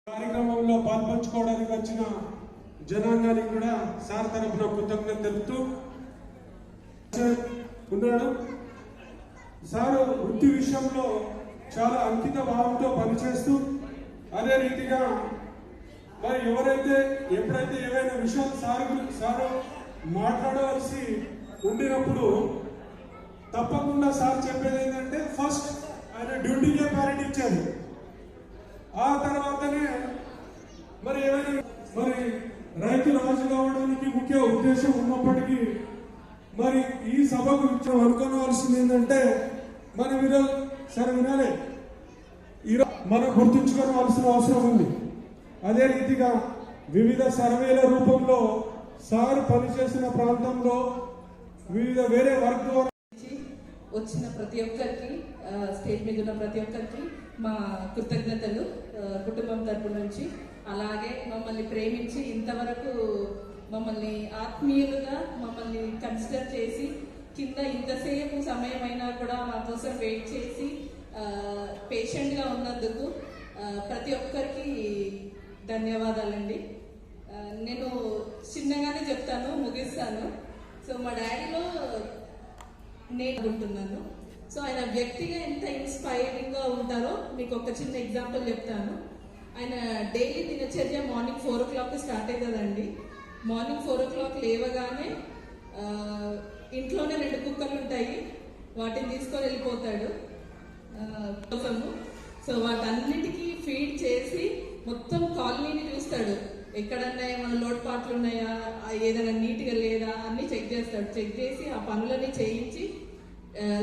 కార్యక్రమంలో పాల్పంచుకోవడానికి వచ్చిన జనాంగానికి కూడా సార్ తరఫున కృతజ్ఞత తెలుపుతూ ఉన్నాడు. సారు వృత్తి విషయంలో చాలా అంకిత భావంతో పనిచేస్తూ అదే రీతిగా మరి ఎవరైతే ఎప్పుడైతే ఏవైనా విషయాలు సారు మాట్లాడవలసి ఉండినప్పుడు తప్పకుండా సార్ చెప్పేది ఏంటంటే ఫస్ట్ ఆయన డ్యూటీకే ప్యారిటీ ఇచ్చారు. ఆ తర్వాతనే మరి ఏమైనా మరి రైతు రాజు కావడానికి ముఖ్య ఉద్దేశం ఉన్నప్పటికీ మరి ఈ సభకు అనుకోవాల్సింది ఏంటంటే మన వినాలి మనం గుర్తుంచుకోవాల్సిన అవసరం ఉంది. అదే రీతిగా వివిధ సర్వేల రూపంలో సార్ పనిచేసిన ప్రాంతంలో వివిధ వేరే వర్క్ ద్వారా వచ్చిన ప్రతి ఒక్కరికి స్టేజ్ మీద ఉన్న ప్రతి ఒక్కరికి మా కృతజ్ఞతలు కుటుంబం తరపు నుంచి. అలాగే మమ్మల్ని ప్రేమించి ఇంతవరకు మమ్మల్ని ఆత్మీయులుగా మమ్మల్ని కన్సిడర్ చేసి కింద ఇంతసేపు సమయం అయినా కూడా మా కోసం వెయిట్ చేసి పేషెంట్గా ఉన్నందుకు ప్రతి ఒక్కరికి ధన్యవాదాలండి. నేను చిన్నగానే చెప్తాను, ముగిస్తాను. సో మా డాడీలో నేర్చుకుంటున్నాను. సో ఆయన వ్యక్తిగా ఎంత ఇన్స్పైరింగ్గా ఉంటారో మీకు ఒక చిన్న ఎగ్జాంపుల్ చెప్తాను. ఆయన డైలీ దినచర్య మార్నింగ్ 4 o'clock స్టార్ట్ అవుతుందండి. మార్నింగ్ 4 o'clock లేవగానే ఇంట్లోనే 2 కుక్కలు ఉంటాయి, వాటిని తీసుకొని వెళ్ళిపోతాడు కోసము. సో వాటన్నిటికీ ఫీడ్ చేసి మొత్తం కాలనీని చూస్తాడు. ఎక్కడన్నా ఏమైనా లోటుపాట్లు ఉన్నాయా, ఏదైనా నీట్గా లేదా అన్ని చెక్ చేస్తాడు. చెక్ చేసి ఆ పనులన్నీ చేయించి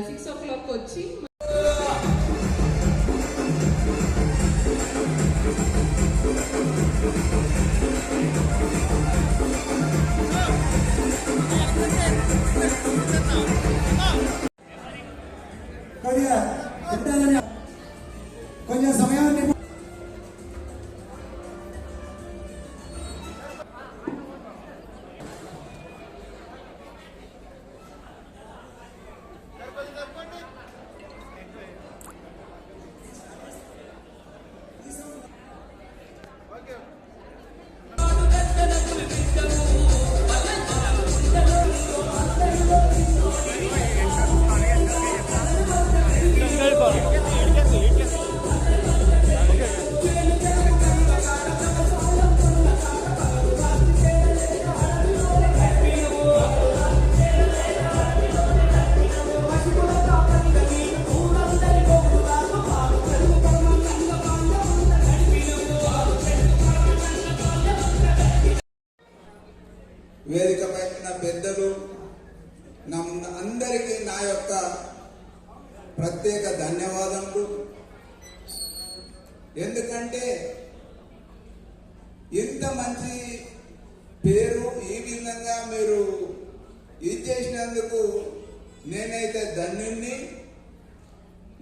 6 o'clock వచ్చి కొంచెం సమయాన్ని వేదిక పైన పెద్దలు అందరికీ నా యొక్క ప్రత్యేక ధన్యవాదములు. ఎందుకంటే ఇంత మంచి పేరు ఈ విధంగా మీరు ఇది చేసినందుకు నేనైతే ధన్యుణ్ణి.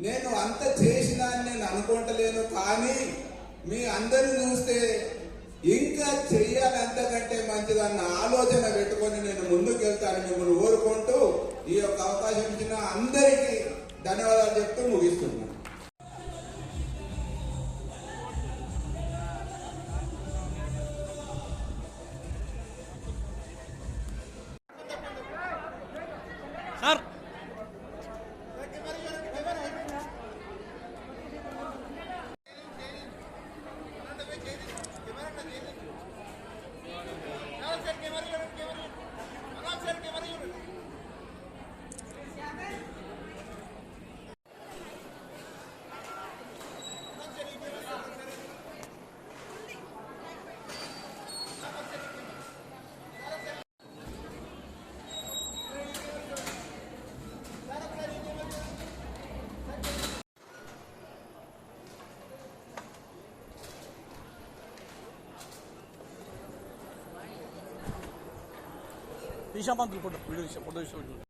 నేను అంత చేసినా అని నేను అనుకుంటలేను, కానీ మీ అందరిని చూస్తే ఇంకా చెయ్యాలి అంతకంటే మంచిగా అన్న ఆలోచన పెట్టుకొని నేను ముందుకు వెళ్తానని మిమ్మల్ని కోరుకుంటూ ఈ యొక్క అవకాశం ఇచ్చిన అందరికీ ధన్యవాదాలు చెప్తూ ముగిస్తున్నాను. సార్ ఈశామంతులు ఫోటో వీడియో ఫోటో